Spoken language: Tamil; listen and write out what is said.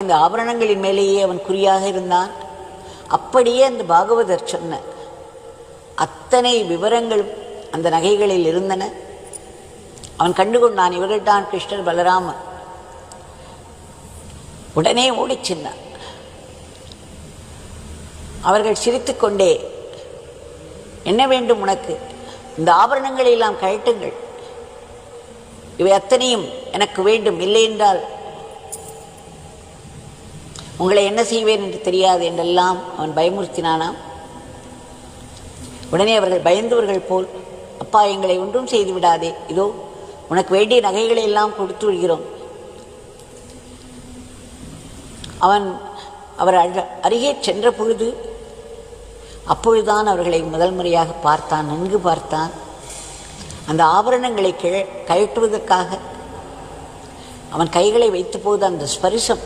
இந்த ஆபரணங்களின் மேலேயே அவன் குறியாக இருந்தான். அப்படியே அந்த பாகவதர் சொன்ன அத்தனை விவரங்களும் அந்த நகைகளில் இருந்தன. அவன் கண்டுகொண்டான், இவர்கள்தான் கிருஷ்ணர் பலராமர். உடனே ஓடிச் சென்றான். அவர்கள் சிரித்துக்கொண்டே, என்ன வேண்டும் உனக்கு? இந்த ஆபரணங்களை எல்லாம் கழட்டுங்கள், இவை அத்தனையும் எனக்கு வேண்டும், இல்லை என்றால் உங்களை என்ன செய்வேன் என்று தெரியாது என்றெல்லாம் அவன் பயமுறுத்தினானாம். உடனே அவர்கள் பயந்தவர்கள் போல், அப்பா எங்களை ஒன்றும் செய்து விடாதே, இதோ உனக்கு வேண்டிய நகைகளை எல்லாம் கொடுத்து விடுகிறோம். அவர் அருகே சென்ற பொழுது அப்பொழுதுதான் அவர்களை முதல் முறையாக பார்த்தான், நன்கு பார்த்தான். அந்த ஆபரணங்களை கழற்றுவதற்காக அவன் கைகளை வைத்த போது அந்த ஸ்பரிசம்